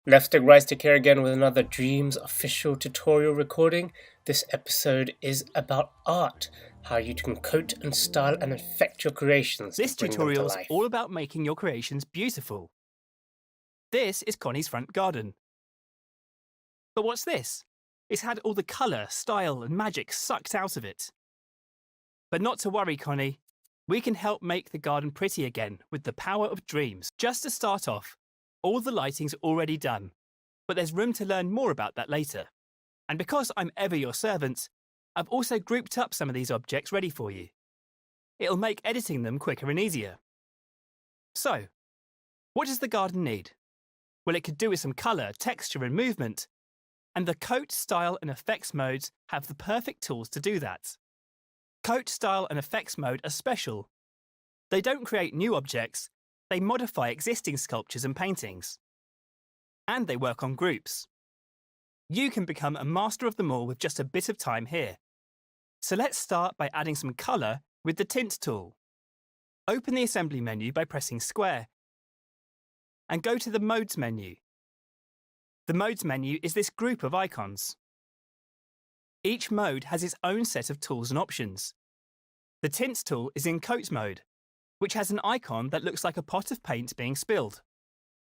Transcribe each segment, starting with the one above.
Leftstickrightstick here again with another Dreams official tutorial recording. This episode is about art, how you can coat and style and affect your creations This to bring them to tutorial's life. all about making your creations beautiful. This is Connie's front garden. But what's this? It's had all the colour, style and magic sucked out of it. But not to worry, Connie. We can help make the garden pretty again with the power of dreams. Just to start off, all the lighting's already done, but there's room to learn more about that later. And because I'm ever your servant, I've also grouped up some of these objects ready for you. It'll make editing them quicker and easier. So, what does the garden need? Well, it could do with some colour, texture and movement, and the Coat, Style and Effects modes have the perfect tools to do that. Coat, Style and Effects mode are special. They don't create new objects, they modify existing sculptures and paintings. And they work on groups. You can become a master of them all with just a bit of time here. So let's start by adding some colour with the Tint tool. Open the Assembly menu by pressing Square and go to the Modes menu. The Modes menu is this group of icons. Each mode has its own set of tools and options. The Tint tool is in Coat mode, which has an icon that looks like a pot of paint being spilled.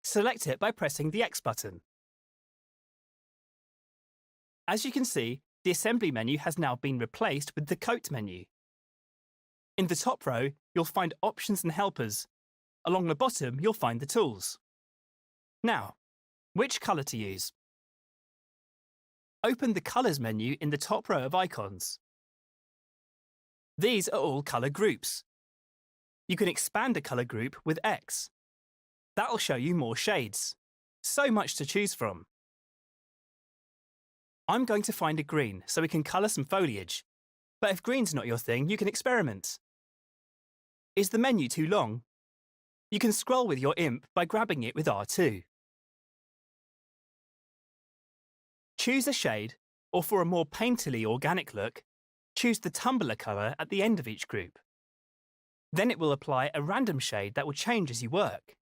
Select it by pressing the X button. As you can see, the Assembly menu has now been replaced with the Coat menu. In the top row, you'll find options and helpers. Along the bottom, you'll find the tools. Now, which colour to use? Open the Colours menu in the top row of icons. These are all colour groups. You can expand a colour group with X. That'll show you more shades. So much to choose from. I'm going to find a green so we can colour some foliage. But if green's not your thing, you can experiment. Is the menu too long? You can scroll with your imp by grabbing it with R2. Choose a shade, or for a more painterly organic look, choose the tumbler colour at the end of each group. Then it will apply a random shade that will change as you work.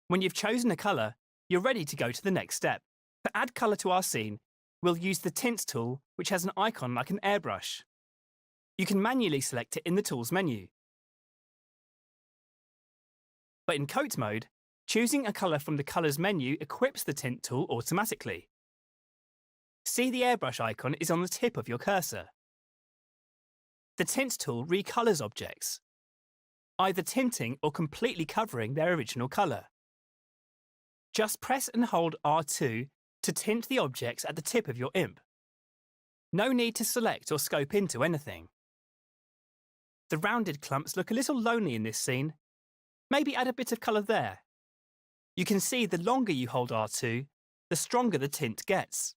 When you've chosen a colour, you're ready to go to the next step. To add colour to our scene, we'll use the Tint tool, which has an icon like an airbrush. You can manually select it in the Tools menu. But in Coat mode, choosing a colour from the Colours menu equips the Tint tool automatically. See, the airbrush icon is on the tip of your cursor. The Tint tool recolours objects, either tinting or completely covering their original colour. Just press and hold R2 to tint the objects at the tip of your imp. No need to select or scope into anything. The rounded clumps look a little lonely in this scene. Maybe add a bit of colour there. You can see the longer you hold R2, the stronger the tint gets.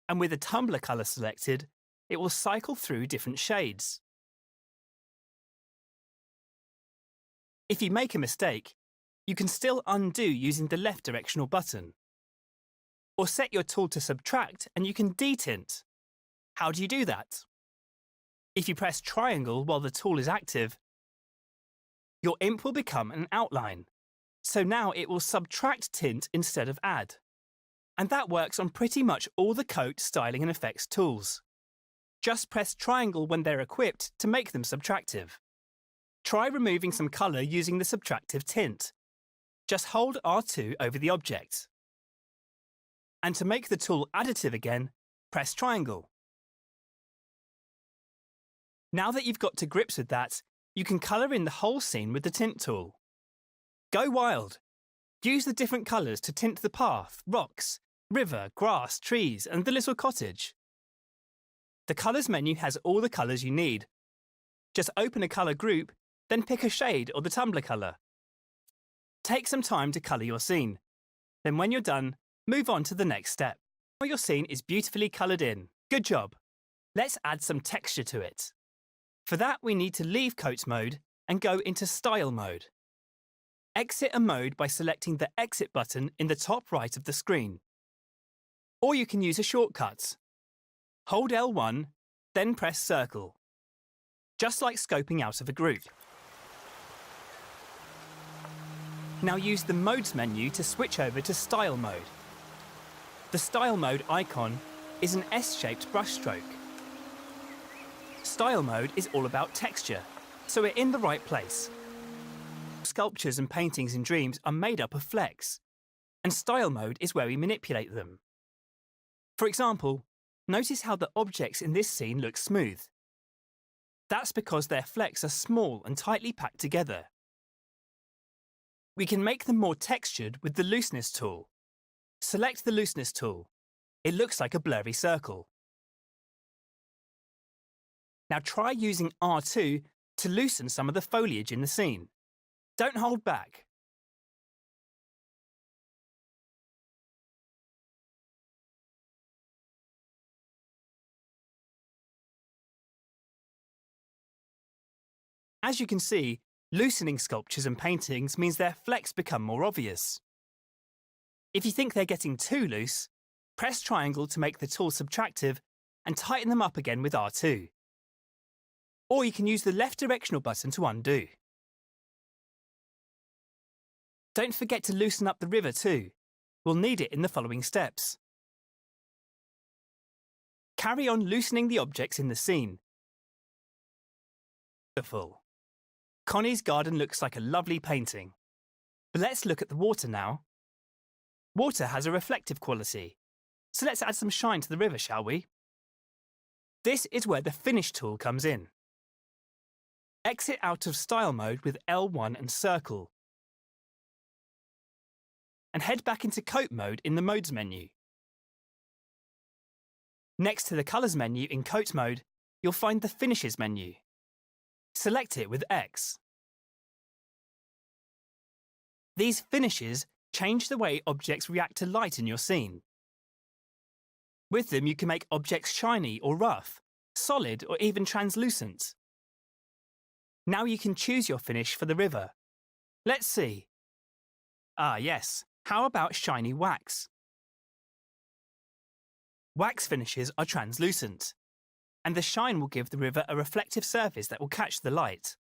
And with the tumbler colour selected, it will cycle through different shades. If you make a mistake, you can still undo using the left directional button. Or set your tool to subtract and you can detint. How do you do that? If you press triangle while the tool is active, your imp will become an outline. So now it will subtract tint instead of add. And that works on pretty much all the Coat, Styling and Effects tools. Just press triangle when they're equipped to make them subtractive. Try removing some colour using the subtractive tint. Just hold R2 over the object. And to make the tool additive again, press triangle. Now that you've got to grips with that, you can colour in the whole scene with the Tint tool. Go wild! Use the different colours to tint the path, rocks, river, grass, trees and the little cottage. The Colours menu has all the colours you need. Just open a colour group, then pick a shade or the tumbler colour. Take some time to colour your scene. Then when you're done, move on to the next step. Now your scene is beautifully coloured in. Good job! Let's add some texture to it. For that, we need to leave Coat mode and go into Style mode. Exit a mode by selecting the Exit button in the top right of the screen. Or you can use a shortcut. Hold L1, then press Circle. Just like scoping out of a group. Now use the Modes menu to switch over to Style mode. The Style mode icon is an S-shaped brushstroke. Style mode is all about texture, so we're in the right place. Sculptures and paintings in Dreams are made up of flecks, and Style mode is where we manipulate them. For example, notice how the objects in this scene look smooth. That's because their flecks are small and tightly packed together. We can make them more textured with the Looseness tool. Select the Looseness tool. It looks like a blurry circle. Now try using R2 to loosen some of the foliage in the scene. Don't hold back. As you can see, loosening sculptures and paintings means their flecks become more obvious. If you think they're getting too loose, press triangle to make the tool subtractive and tighten them up again with R2. Or you can use the left directional button to undo. Don't forget to loosen up the river too. We'll need it in the following steps. Carry on loosening the objects in the scene. Beautiful. Connie's garden looks like a lovely painting. But let's look at the water now. Water has a reflective quality, so let's add some shine to the river, shall we? This is where the Finish tool comes in. Exit out of Style mode with L1 and circle. And head back into Coat mode in the Modes menu. Next to the Colours menu in Coat mode, you'll find the Finishes menu. Select it with X. These finishes change the way objects react to light in your scene. With them, you can make objects shiny or rough, solid or even translucent. Now you can choose your finish for the river. Let's see. Ah, yes. How about shiny wax? Wax finishes are translucent, and the shine will give the river a reflective surface that will catch the light.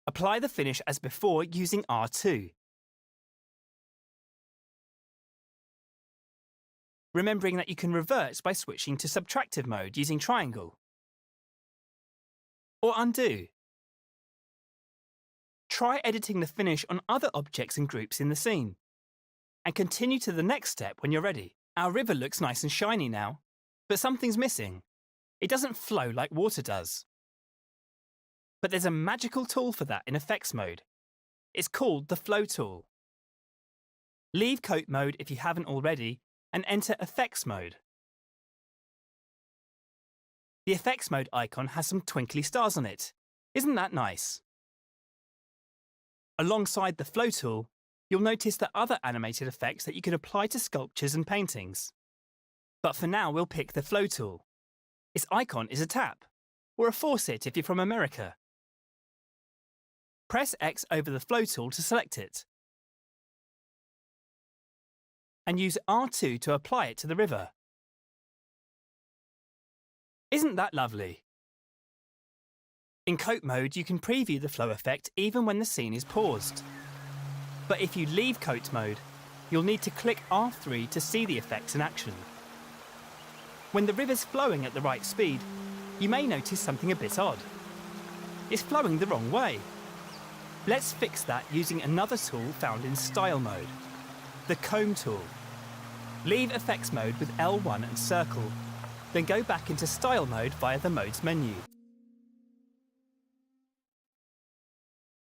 Apply the finish as before using R2. Remembering that you can revert by switching to subtractive mode using triangle. Or undo. Try editing the finish on other objects and groups in the scene. And continue to the next step when you're ready. Our river looks nice and shiny now, but something's missing. It doesn't flow like water does. But there's a magical tool for that in effects mode. It's called the Flow tool. Leave Coat mode if you haven't already and enter effects mode. The effects mode icon has some twinkly stars on it. Isn't that nice? Alongside the Flow tool, you'll notice the other animated effects that you can apply to sculptures and paintings. But for now, we'll pick the Flow tool. Its icon is a tap, or a faucet if you're from America. Press X over the Flow tool to select it. And use R2 to apply it to the river. Isn't that lovely? In Coat mode, you can preview the flow effect even when the scene is paused. But if you leave Coat mode, you'll need to click R3 to see the effects in action. When the river's flowing at the right speed, you may notice something a bit odd. It's flowing the wrong way. Let's fix that using another tool found in Style mode, the Comb tool. Leave Effects mode with L1 and circle, then go back into Style mode via the Modes menu.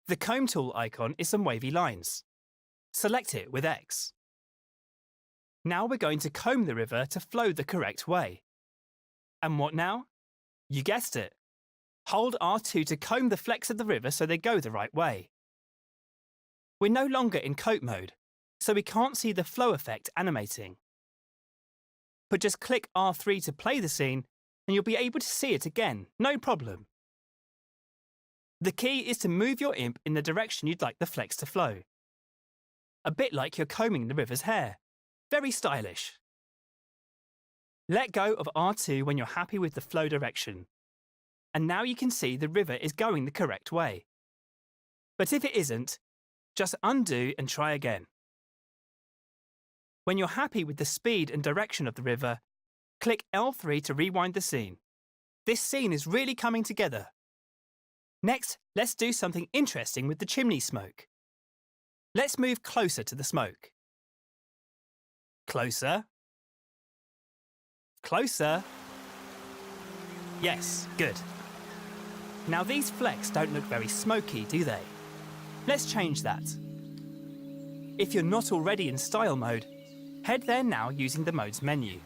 The Comb tool icon is some wavy lines. Select it with X. Now we're going to comb the river to flow the correct way. And what now? You guessed it. Hold R2 to comb the flecks of the river so they go the right way. We're no longer in Coat mode, so we can't see the flow effect animating. But just click R3 to play the scene, and you'll be able to see it again, no problem. The key is to move your imp in the direction you'd like the flecks to flow. A bit like you're combing the river's hair. Very stylish. Let go of R2 when you're happy with the flow direction. And now you can see the river is going the correct way. But if it isn't, Just undo and try again. When you're happy with the speed and direction of the river, click L3 to rewind the scene. This scene is really coming together. Next, let's do something interesting with the chimney smoke. Let's move closer to the smoke. Closer. Closer. Yes, good. Now these flecks don't look very smoky, do they? Let's change that. If you're not already in style mode, head there now using the modes menu.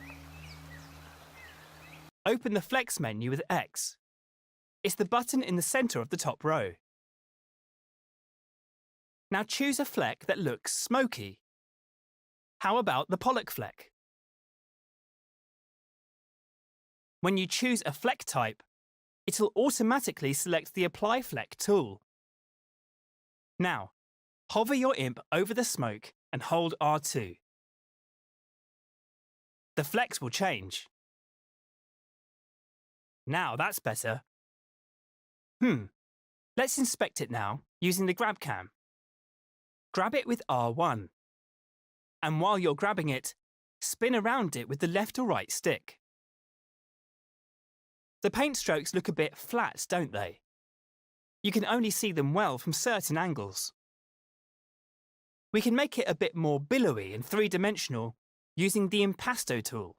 Open the flex menu with X. It's the button in the centre of the top row. Now choose a fleck that looks smoky. How about the Pollock fleck? When you choose a fleck type, it'll automatically select the Apply Fleck tool. Now, hover your imp over the smoke and hold R2. The flecks will change. Now that's better. Let's inspect it now using the grab cam. Grab it with R1. And while you're grabbing it, spin around it with the left or right stick. The paint strokes look a bit flat, don't they? You can only see them well from certain angles. We can make it a bit more billowy and three-dimensional using the Impasto tool.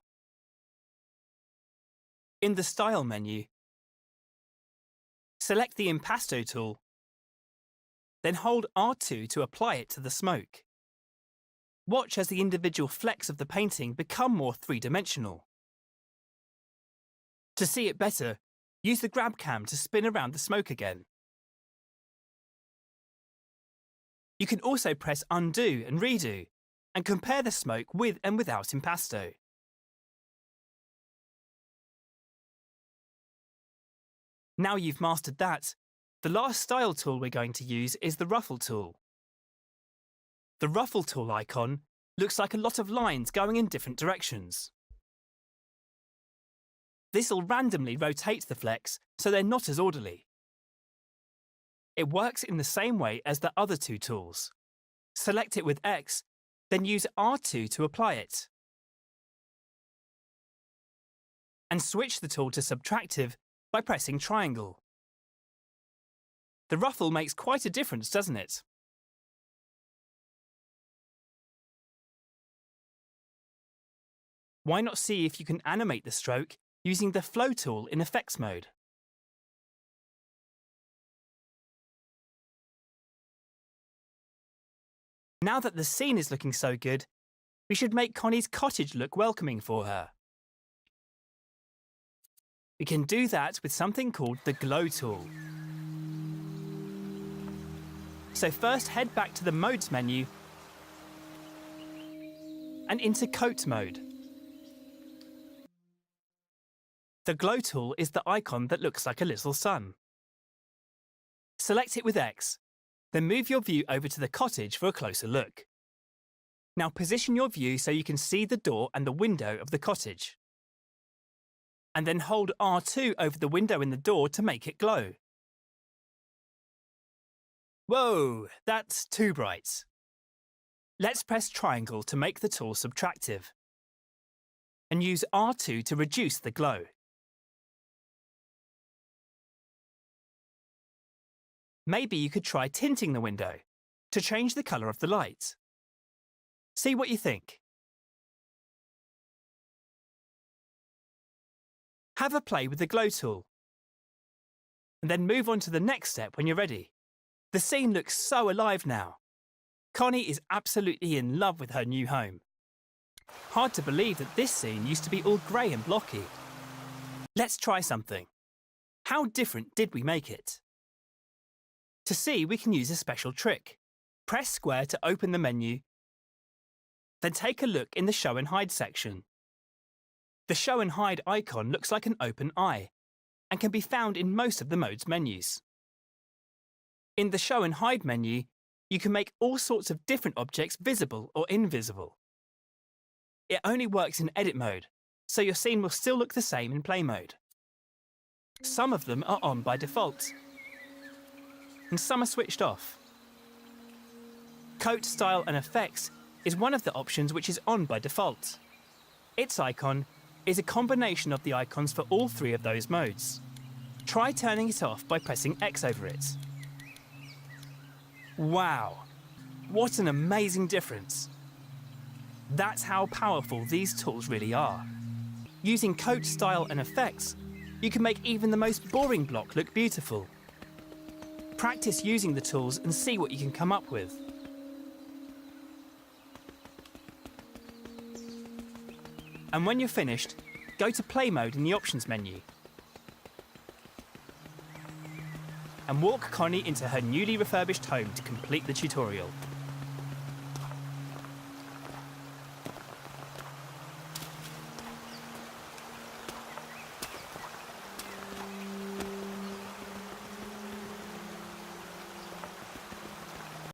In the Style menu, select the Impasto tool, then hold R2 to apply it to the smoke. Watch as the individual flecks of the painting become more three-dimensional. To see it better, use the grab cam to spin around the smoke again. You can also press undo and redo and compare the smoke with and without Impasto. Now you've mastered that, the last style tool we're going to use is the Ruffle tool. The Ruffle tool icon looks like a lot of lines going in different directions. This'll randomly rotate the flecks so they're not as orderly. It works in the same way as the other two tools. Select it with X, then use R2 to apply it. And switch the tool to subtractive by pressing triangle. The ruffle makes quite a difference, doesn't it? Why not see if you can animate the stroke using the Flow tool in Effects mode? Now that the scene is looking so good, we should make Connie's cottage look welcoming for her. We can do that with something called the Glow tool. So first head back to the Modes menu and into Coat mode. The Glow tool is the icon that looks like a little sun. Select it with X, then move your view over to the cottage for a closer look. Now position your view so you can see the door and the window of the cottage. And then hold R2 over the window in the door to make it glow. Whoa, that's too bright. Let's press triangle to make the tool subtractive. And use R2 to reduce the glow. Maybe you could try tinting the window to change the colour of the light. See what you think. Have a play with the Glow tool. And then move on to the next step when you're ready. The scene looks so alive now. Connie is absolutely in love with her new home. Hard to believe that this scene used to be all grey and blocky. Let's try something. How different did we make it? To see, we can use a special trick. Press square to open the menu, then take a look in the Show and Hide section. The Show and Hide icon looks like an open eye and can be found in most of the modes menus. In the Show and Hide menu, you can make all sorts of different objects visible or invisible. It only works in edit mode, so your scene will still look the same in play mode. Some of them are on by default, and some are switched off. Coat, Style and Effects is one of the options which is on by default. Its icon is a combination of the icons for all three of those modes. Try turning it off by pressing X over it. Wow, what an amazing difference. That's how powerful these tools really are. Using Coat, Style and Effects, you can make even the most boring block look beautiful. Practice using the tools and see what you can come up with. And when you're finished, go to Play Mode in the Options menu. And walk Connie into her newly refurbished home to complete the tutorial.